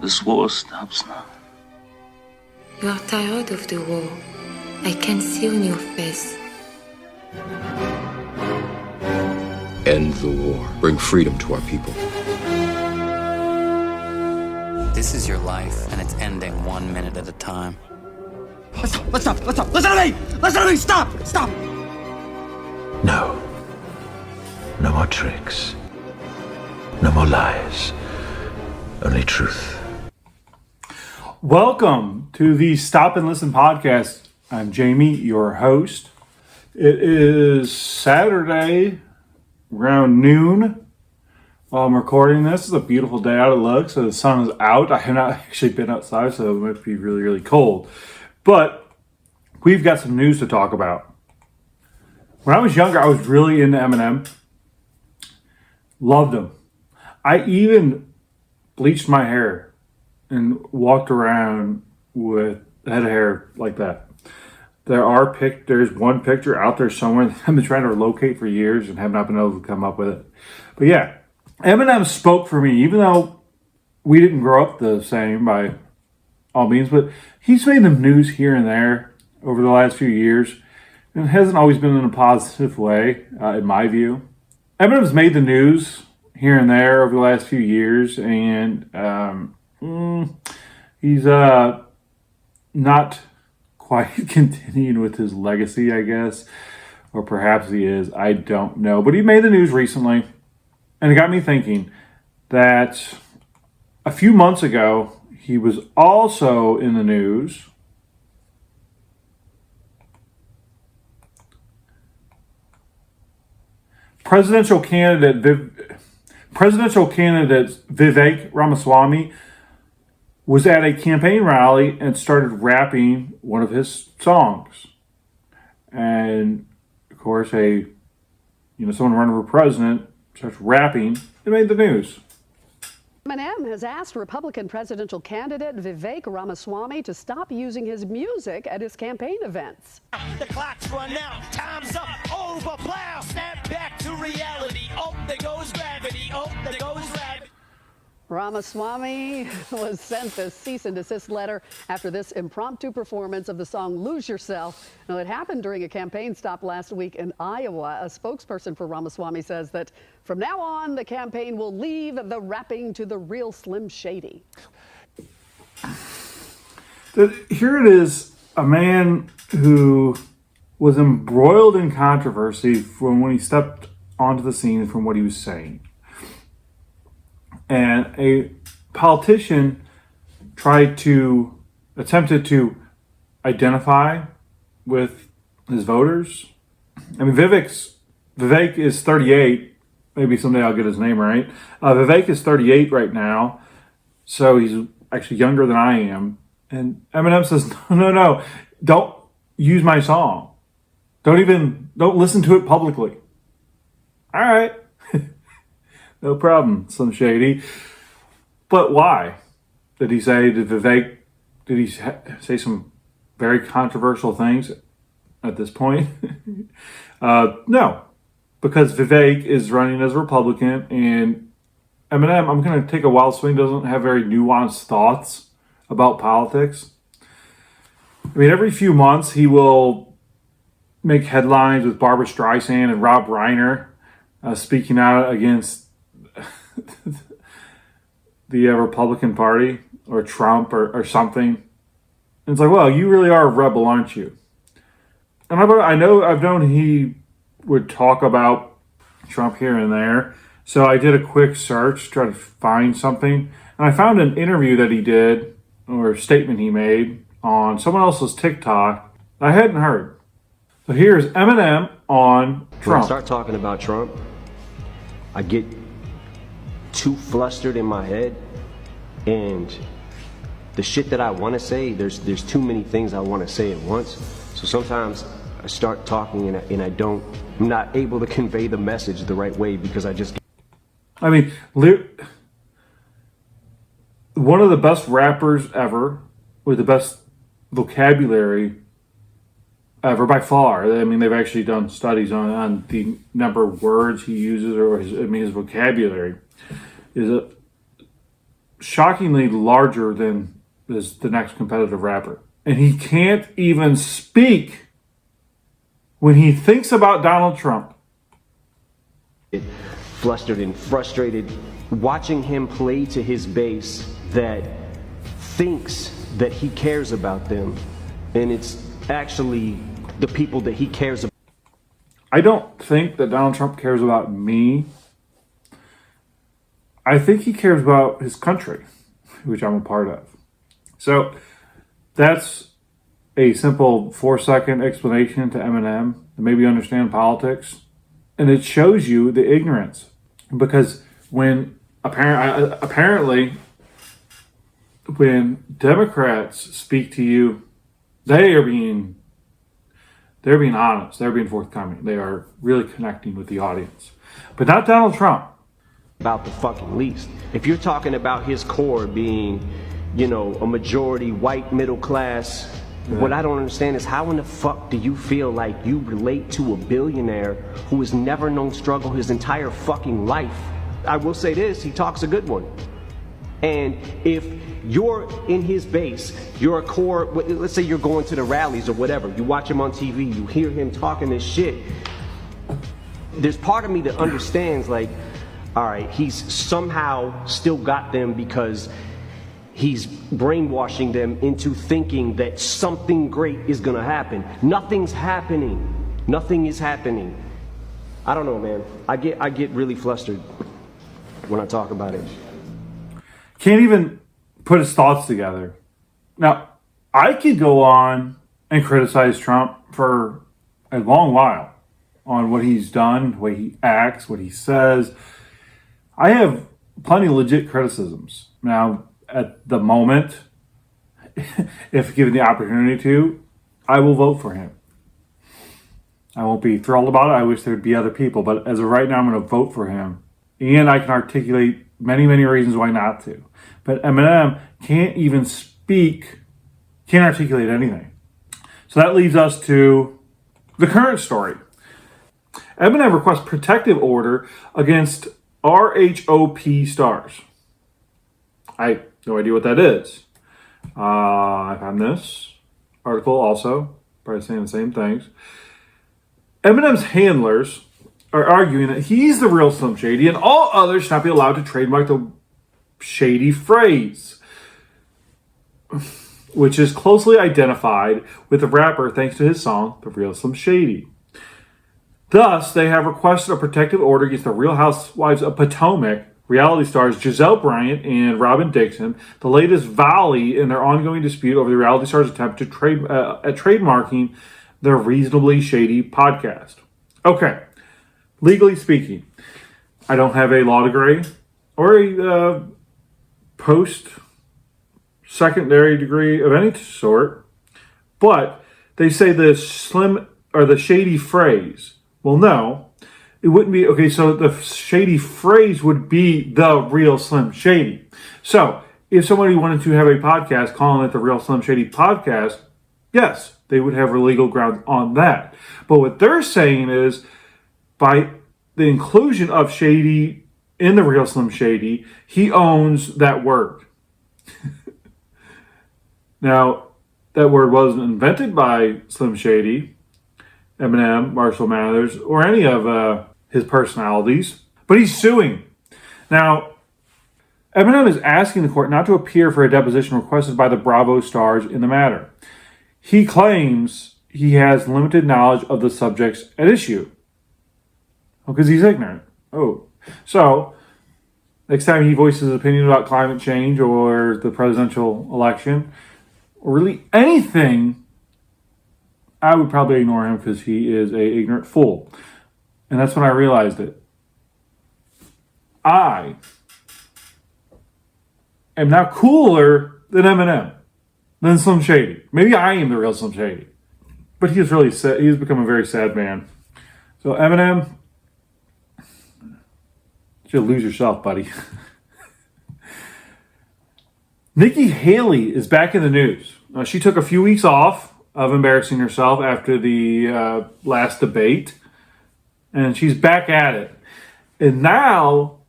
This war stops now. You are tired of the war. I can see on your face. End the war. Bring freedom to our people. This is your life, and it's ending 1 minute at a time. Stop! Listen to me! Listen to me! Stop! No. No more tricks. No more lies. Only truth. Welcome to the Stop and Listen podcast. I'm Jamie, your host. It is Saturday around noon while I'm recording this. It's a beautiful day out of luck, so the sun is out. I have not actually been outside, so it might be really, really cold. But we've got some news to talk about. When I was younger, I was really into Eminem. Loved him. I even bleached my hair and walked around with head of hair like that. There's one picture out there somewhere that I've been trying to locate for years and have not been able to come up with it. But yeah, Eminem spoke for me, even though we didn't grow up the same by all means, but he's made the news here and there over the last few years, and it hasn't always been in a positive way, in my view. Eminem's made the news here and there over the last few years, and he's not quite continuing with his legacy, I guess, or perhaps he is. I don't know, but he made the news recently, and it got me thinking that a few months ago he was also in the news presidential candidate Vivek Ramaswamy was at a campaign rally and started rapping one of his songs. And of course, someone running for president starts rapping. It made the news. Eminem has asked Republican presidential candidate Vivek Ramaswamy to stop using his music at his campaign events. The clock's run out, time's up, over, plow, snap back to reality. Oh, there goes gravity, oh, there goes rabbit. Ramaswamy was sent the cease and desist letter after this impromptu performance of the song Lose Yourself. Now, it happened during a campaign stop last week in Iowa. A spokesperson for Ramaswamy says that from now on, the campaign will leave the rapping to the real Slim Shady. Here it is, a man who was embroiled in controversy from when he stepped onto the scene from what he was saying. And a politician attempted to identify with his voters. I mean, Vivek is 38. Maybe someday I'll get his name right. Vivek is 38 right now, so he's actually younger than I am. And Eminem says, no, don't use my song. Don't listen to it publicly. All right. No problem, Slim Shady. But why? Did he say some very controversial things at this point? No, because Vivek is running as a Republican, and Eminem, I'm going to take a wild swing, doesn't have very nuanced thoughts about politics. I mean, every few months he will make headlines with Barbara Streisand and Rob Reiner speaking out against the Republican Party or Trump or something. And it's like, well, you really are a rebel, aren't you? And I've known he would talk about Trump here and there. So I did a quick search to try to find something. And I found an interview that he did, or a statement he made on someone else's TikTok I hadn't heard. So here's Eminem on Trump. When I start talking about Trump, I get too flustered in my head, and the shit that I want to say, there's too many things I want to say at once. So sometimes I start talking and I'm not able to convey the message the right way because I just. I mean, one of the best rappers ever with the best vocabulary ever by far. I mean, they've actually done studies on the number of words he uses or his vocabulary is shockingly larger than is the next competitive rapper. And he can't even speak when he thinks about Donald Trump. Flustered and frustrated, watching him play to his base that thinks that he cares about them, and it's actually the people that he cares about. I don't think that Donald Trump cares about me. I think he cares about his country, which I'm a part of. So that's a simple 4-second explanation to Eminem to maybe understand politics. And it shows you the ignorance. Because when apparently when Democrats speak to you, they're being honest. They're being forthcoming. They are really connecting with the audience. But not Donald Trump. About the fucking least. If you're talking about his core being, a majority white middle class, what I don't understand is how in the fuck do you feel like you relate to a billionaire who has never known struggle his entire fucking life? I will say this, he talks a good one. And if you're in his base, you're a core, let's say you're going to the rallies or whatever, you watch him on TV, you hear him talking this shit, there's part of me that understands, like, all right, he's somehow still got them because he's brainwashing them into thinking that something great is gonna happen. Nothing's happening. Nothing is happening. I don't know, man. I get really flustered when I talk about it. Can't even put his thoughts together. Now, I could go on and criticize Trump for a long while on what he's done, the way he acts, what he says. I have plenty of legit criticisms. Now, at the moment, if given the opportunity to, I will vote for him. I won't be thrilled about it. I wish there'd be other people. But as of right now, I'm going to vote for him. And I can articulate many, many reasons why not to. But Eminem can't even speak, can't articulate anything. So that leads us to the current story. Eminem requests protective order against RHOP stars. I have no idea what that is. I found this article also, probably saying the same things. Eminem's handlers are arguing that he's the real Slim Shady and all others should not be allowed to trademark the shady phrase, which is closely identified with the rapper thanks to his song, The Real Slim Shady. Thus, they have requested a protective order against the Real Housewives of Potomac reality stars Giselle Bryant and Robin Dixon, the latest volley in their ongoing dispute over the reality stars' attempt to trademarking their Reasonably Shady podcast. Okay, legally speaking, I don't have a law degree or a post-secondary degree of any sort, but they say the slim or the shady phrase. Well, no, it wouldn't be. Okay, so the shady phrase would be the Real Slim Shady. So if somebody wanted to have a podcast calling it the Real Slim Shady podcast, yes, they would have legal grounds on that. But what they're saying is by the inclusion of shady in the Real Slim Shady, he owns that word. Now, that word wasn't invented by Slim Shady, Eminem, Marshall Mathers, or any of his personalities, but he's suing. Now, Eminem is asking the court not to appear for a deposition requested by the Bravo stars in the matter. He claims he has limited knowledge of the subjects at issue. Because he's ignorant. So, next time he voices his opinion about climate change or the presidential election, or really anything, I would probably ignore him because he is an ignorant fool. And that's when I realized it. I am now cooler than Eminem, than Slim Shady. Maybe I am the real Slim Shady. But he is really sad. He has become a very sad man. So Eminem, you should lose yourself, buddy. Nikki Haley is back in the news. She took a few weeks off of embarrassing herself after the last debate. And she's back at it. And now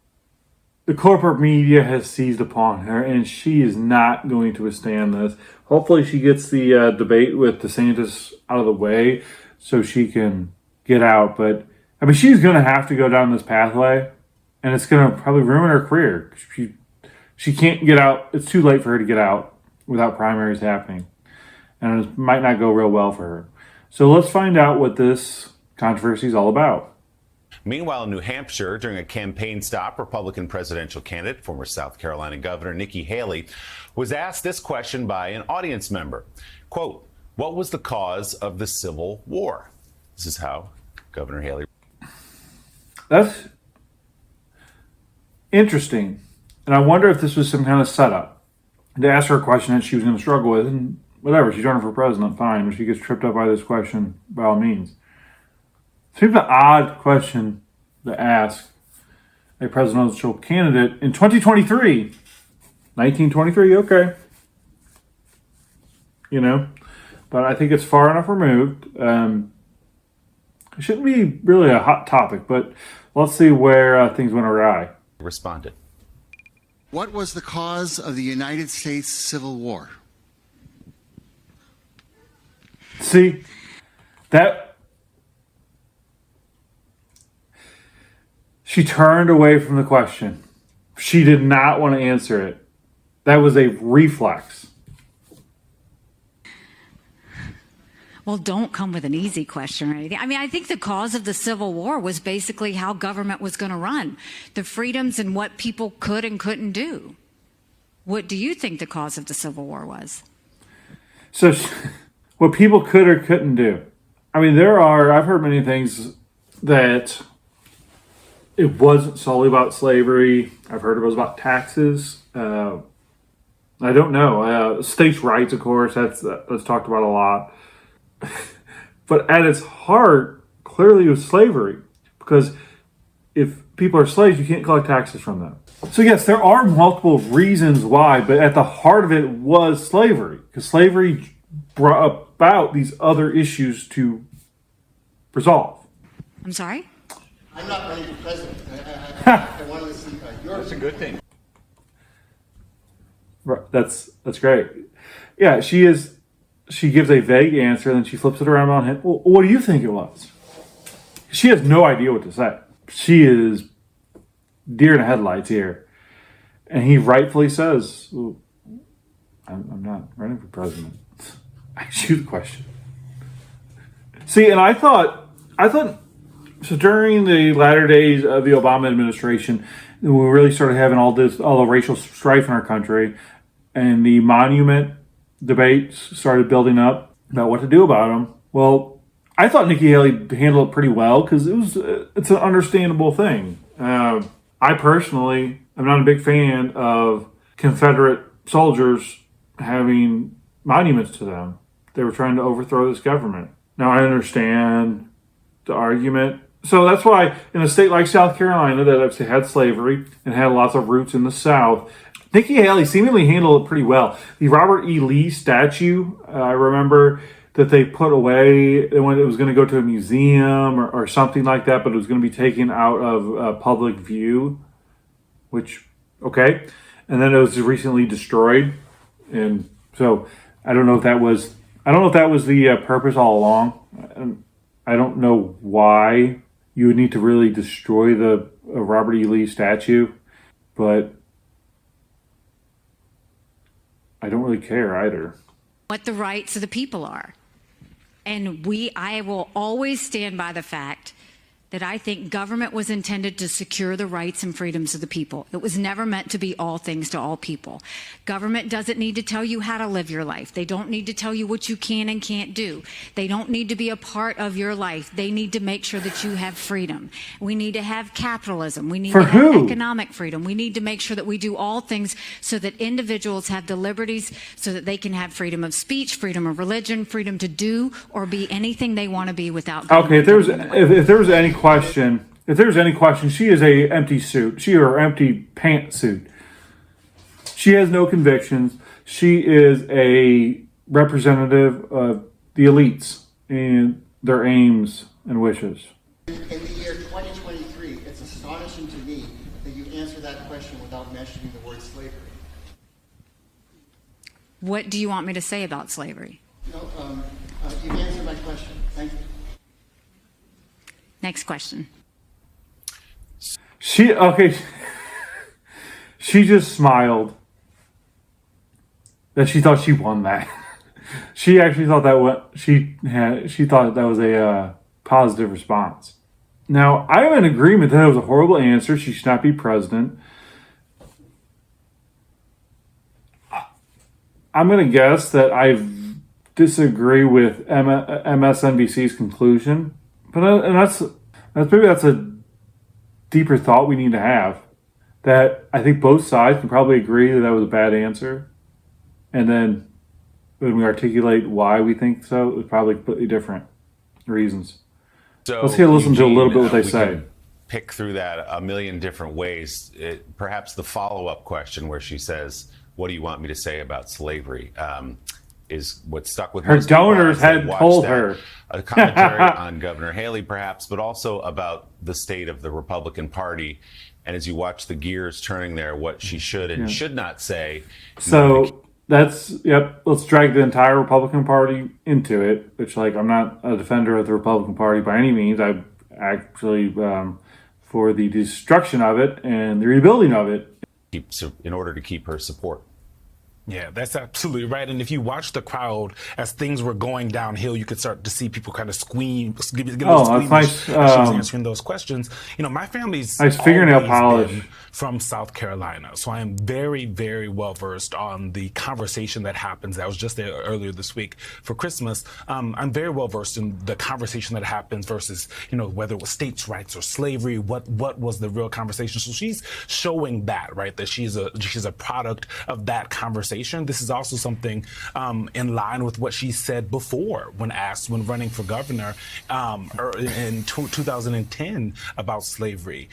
the corporate media has seized upon her, and she is not going to withstand this. Hopefully she gets the debate with DeSantis out of the way so she can get out. But, I mean, she's going to have to go down this pathway, and it's going to probably ruin her career. She can't get out. It's too late for her to get out without primaries happening. And it might not go real well for her. So let's find out what this controversy is all about. Meanwhile, in New Hampshire, during a campaign stop, Republican presidential candidate, former South Carolina Governor Nikki Haley, was asked this question by an audience member. Quote, what was the cause of the Civil War? This is how Governor Haley. That's interesting. And I wonder if this was some kind of setup to ask her a question that she was going to struggle with. And whatever, she's running for president, fine. If she gets tripped up by this question, by all means. Seems an odd question to ask a presidential candidate in 2023. 1923, okay. You know, but I think it's far enough removed. It shouldn't be really a hot topic, but let's see where things went awry. Responded. What was the cause of the United States Civil War? See, that... She turned away from the question. She did not want to answer it. That was a reflex. Well, don't come with an easy question or anything. I mean, I think the cause of the Civil War was basically how government was going to run, the freedoms and what people could and couldn't do. What do you think the cause of the Civil War was? So, what people could or couldn't do. I mean, I've heard many things that it wasn't solely about slavery. I've heard it was about taxes. I don't know. States' rights, of course, that's talked about a lot. But at its heart, clearly it was slavery. Because if people are slaves, you can't collect taxes from them. So yes, there are multiple reasons why, but at the heart of it was slavery. Because slavery brought about these other issues to resolve. I'm sorry? I'm not running for president. I want to see yours. That's a good thing. Right, that's great. Yeah, she gives a vague answer, and then she flips it around on him. Well, what do you think it was? She has no idea what to say. She is deer in the headlights here. And he rightfully says, well, I'm not running for president. I shoot the question. See, and I thought, so during the latter days of the Obama administration, we really started having all the racial strife in our country, and the monument debates started building up about what to do about them. Well, I thought Nikki Haley handled it pretty well because it's an understandable thing. I personally am not a big fan of Confederate soldiers having monuments to them. They were trying to overthrow this government. Now, I understand the argument. So that's why in a state like South Carolina that obviously had slavery and had lots of roots in the South, Nikki Haley seemingly handled it pretty well. The Robert E. Lee statue, I remember that they put away when it was going to go to a museum or something like that, but it was going to be taken out of public view, which, okay. And then it was recently destroyed. And so I don't know if that was the purpose all along. I don't know why you would need to really destroy the Robert E. Lee statue, but I don't really care either. What the rights of the people are. And I will always stand by the fact that I think government was intended to secure the rights and freedoms of the people. It was never meant to be all things to all people. Government doesn't need to tell you how to live your life. They don't need to tell you what you can and can't do. They don't need to be a part of your life. They need to make sure that you have freedom. We need to have capitalism. We need to have economic freedom. We need to make sure that we do all things so that individuals have the liberties so that they can have freedom of speech, freedom of religion, freedom to do or be anything they want to be without government. Okay, if there was any question, she is a empty suit. She or empty pantsuit. She has no convictions. She is a representative of the elites and their aims and wishes. In the year 2023, it's astonishing to me that you answer that question without mentioning the word slavery. What do you want me to say about slavery? No, you answered my question. Thank you. Next question. She just smiled that she thought she won that. She actually thought she thought that was a positive response. Now, I'm in agreement that it was a horrible answer. She should not be president. I'm going to guess that I disagree with MSNBC's conclusion, but that's a deeper thought we need to have. That I think both sides can probably agree that was a bad answer, and then when we articulate why we think so, it was probably completely different reasons. So let's listen to a little bit what they say. Pick through that a million different ways. Perhaps the follow-up question where she says, "What do you want me to say about slavery?" Is what stuck with her donors had told her. A commentary on Governor Haley, perhaps, but also about the state of the Republican Party. And as you watch the gears turning there, what she should and should not say. So let's drag the entire Republican Party into it, which, I'm not a defender of the Republican Party by any means. I'm actually for the destruction of it and the rebuilding of it. In order to keep her support. Yeah, that's absolutely right. And if you watch the crowd as things were going downhill, you could start to see people kind of squeamish as she was answering those questions. My family's nice fingernail polish from South Carolina, so I am very, very well versed on the conversation that happens. I was just there earlier this week for Christmas. I'm very well versed in the conversation that happens versus whether it was states' rights or slavery. What was the real conversation? So she's showing that she's a product of that conversation. This is also something in line with what she said before when asked when running for governor in 2010 about slavery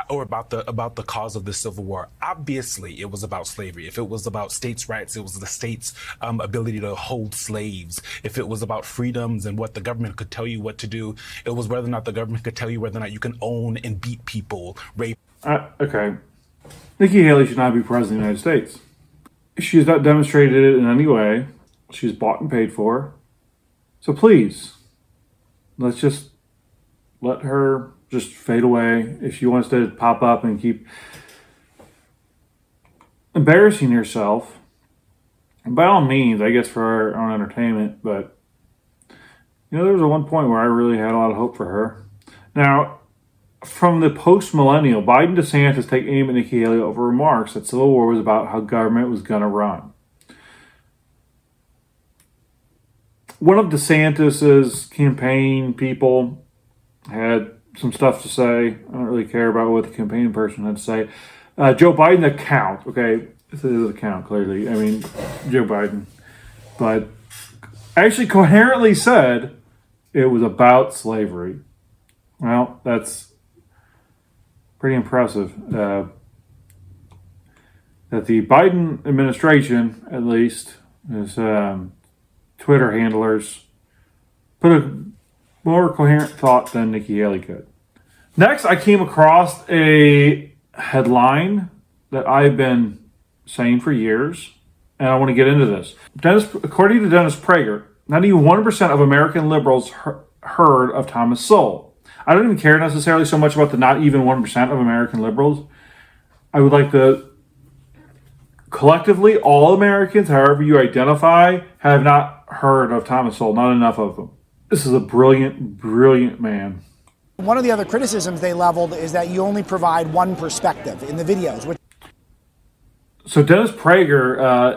or about the cause of the Civil War. Obviously, it was about slavery. If it was about states' rights, it was the state's ability to hold slaves. If it was about freedoms and what the government could tell you what to do, it was whether or not the government could tell you whether or not you can own and beat people, rape. Okay. Nikki Haley should not be president of the United States. She has not demonstrated it in any way. She's bought and paid for. So please, let's just let her just fade away. If she wants to pop up and keep embarrassing herself, by all means, I guess for her own entertainment. But, there was one point where I really had a lot of hope for her. Now, from the post-millennial, Biden DeSantis take aim at Nikki Haley over remarks that Civil War was about how government was going to run. One of DeSantis's campaign people had some stuff to say. I don't really care about what the campaign person had to say. Joe Biden account. Okay, this is an account, clearly. I mean, Joe Biden. But actually coherently said it was about slavery. Well, that's pretty impressive. That the Biden administration, at least, his Twitter handlers, put a more coherent thought than Nikki Haley could. Next, I came across a headline that I've been saying for years, and I want to get into this. According to Dennis Prager, 91% of American liberals heard of Thomas Sowell. I don't even care necessarily so much about the not even 1% of American liberals. I would like to collectively, all Americans, however you identify, have not heard of Thomas Sowell. Not enough of them. This is a brilliant, brilliant man. One of the other criticisms they leveled is that you only provide one perspective in the videos. So Dennis Prager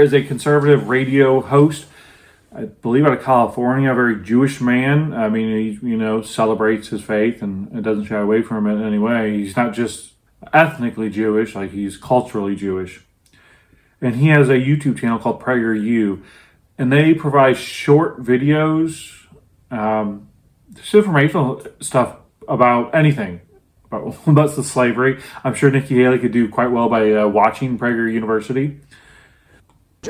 is a conservative radio host. I believe out of California, a very Jewish man. I mean, he, celebrates his faith and doesn't shy away from it in any way. He's not just ethnically Jewish, he's culturally Jewish. And he has a YouTube channel called PragerU. And they provide short videos, just informational stuff about anything, about the slavery. I'm sure Nikki Haley could do quite well by watching Prager University.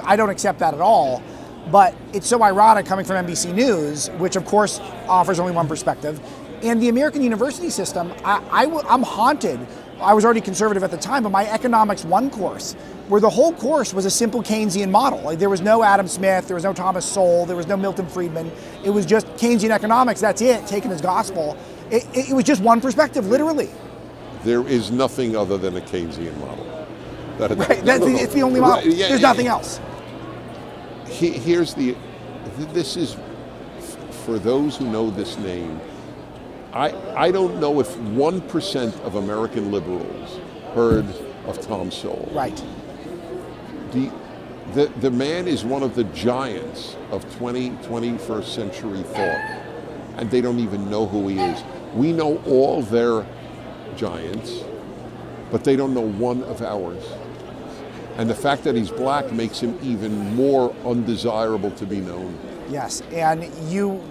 I don't accept that at all. But it's so ironic coming from NBC News, which of course offers only one perspective, And the American university system, I'm haunted. I was already conservative at the time, but my Economics 1 course, where the whole course was a simple Keynesian model. Like, there was no Adam Smith, there was no Thomas Sowell, there was no Milton Friedman. It was just Keynesian economics, that's it, taken as gospel. It was just one perspective, literally. There is nothing other than a Keynesian model. Right, it's the only model. Right, yeah, there's nothing else. This is, for those who know this name, I don't know if 1% of American liberals heard of Tom Sowell. Right. The man is one of the giants of 21st century thought, and they don't even know who he is. We know all their giants, but they don't know one of ours. And the fact that he's black makes him even more undesirable to be known. Yes, and you,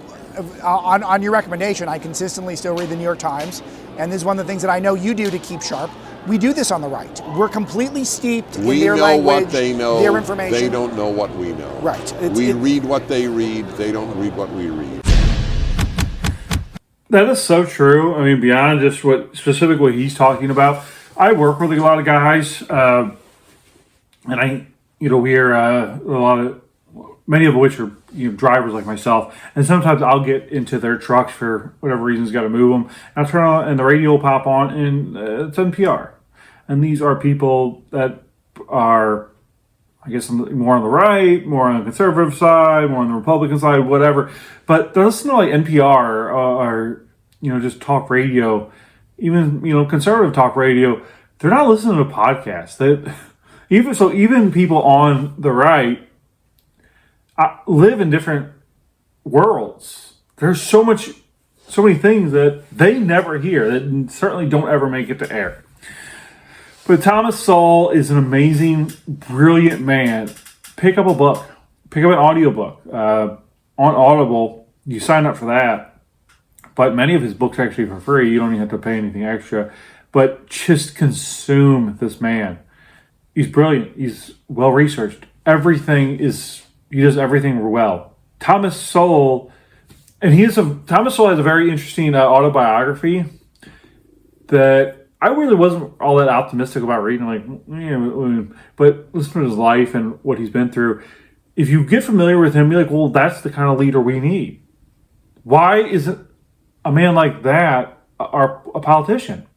on your recommendation, I consistently still read the New York Times, and this is one of the things that I know you do to keep sharp. We do this on the right. We're completely steeped in their language, we know what they know, their information. They don't know what we know. Right. We read what they read, they don't read what we read. That is so true. I mean, beyond just what he's talking about, I work with a lot of guys, and we're many of which are drivers like myself, and sometimes I'll get into their trucks for whatever reason's got to move them. And I'll turn on, and the radio will pop on, and it's NPR, and these are people that are, I guess, more on the right, more on the conservative side, more on the Republican side, whatever. But they're listening to like NPR or just talk radio, even conservative talk radio. They're not listening to podcasts. Even people on the right live in different worlds. There's so many things that they never hear, that certainly don't ever make it to air. But Thomas Sowell is an amazing, brilliant man. Pick up a book. Pick up an audiobook. On Audible, you sign up for that. But many of his books are actually for free. You don't even have to pay anything extra. But just consume this man. He's brilliant. He's well-researched. He does everything well. Thomas Sowell has a very interesting autobiography that I really wasn't all that optimistic about reading. But listen to his life and what he's been through. If you get familiar with him, you're like, well, that's the kind of leader we need. Why isn't a man like that a politician?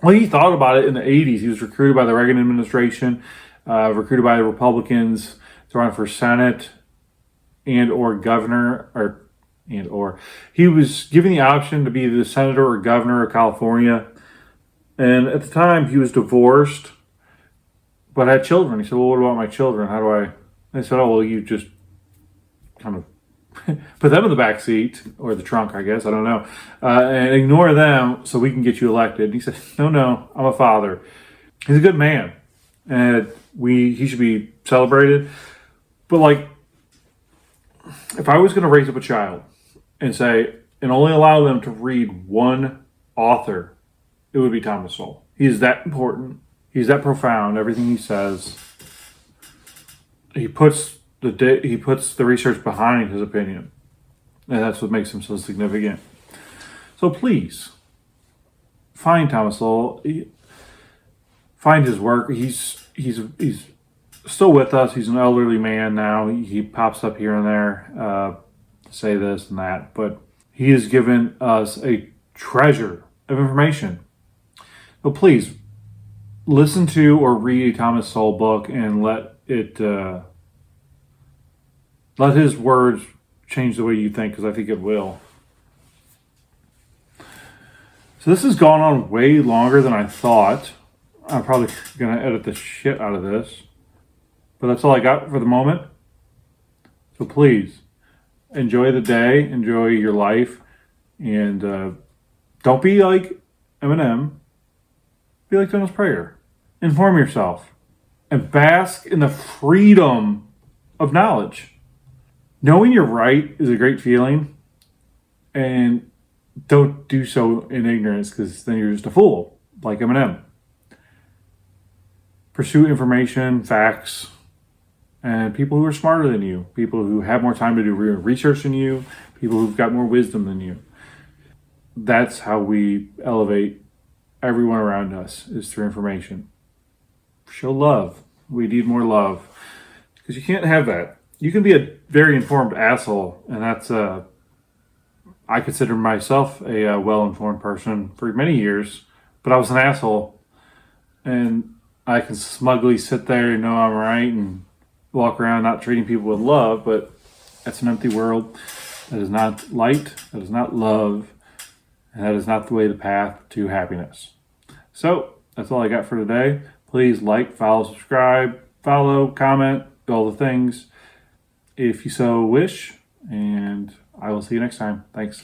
Well, he thought about it in the 80s. He was recruited by the Reagan administration, recruited by the Republicans to run for Senate or governor, or he was given the option to be the senator or governor of California. And at the time, he was divorced, but had children. He said, well, what about my children? How do I? They said, oh, well, you just kind of put them in the back seat, or the trunk, I guess, I don't know, and ignore them so we can get you elected. And he said, no, I'm a father. He's a good man, and he should be celebrated. But if I was going to raise up a child and only allow them to read one author, it would be Thomas Sowell. He's that important. He's that profound. Everything he says, he puts the research behind his opinion, and that's what makes him so significant. So please find Thomas Sowell. Find his work. He's still with us. He's an elderly man now. He pops up here and there to say this and that, but he has given us a treasure of information. So please listen to or read a Thomas Sowell book and let his words change the way you think, because I think it will. So this has gone on way longer than I thought. I'm probably going to edit the shit out of this. But that's all I got for the moment. So please, enjoy the day, enjoy your life, and don't be like Eminem. Be like Dennis Prager. Inform yourself. And bask in the freedom of knowledge. Knowing you're right is a great feeling, and don't do so in ignorance, because then you're just a fool, like Eminem. Pursue information, facts, and people who are smarter than you, people who have more time to do research than you, people who've got more wisdom than you. that's how we elevate everyone around us, is through information. Show love. We need more love. Because you can't have that. You can be a very informed asshole, and that's I consider myself a well-informed person for many years, but I was an asshole, and I can smugly sit there and know I'm right and walk around not treating people with love, but that's an empty world. That is not light, that is not love, and that is not the way, the path to happiness. So, that's all I got for today. Please like, follow, subscribe, comment, all the things, if you so wish, and I will see you next time. Thanks.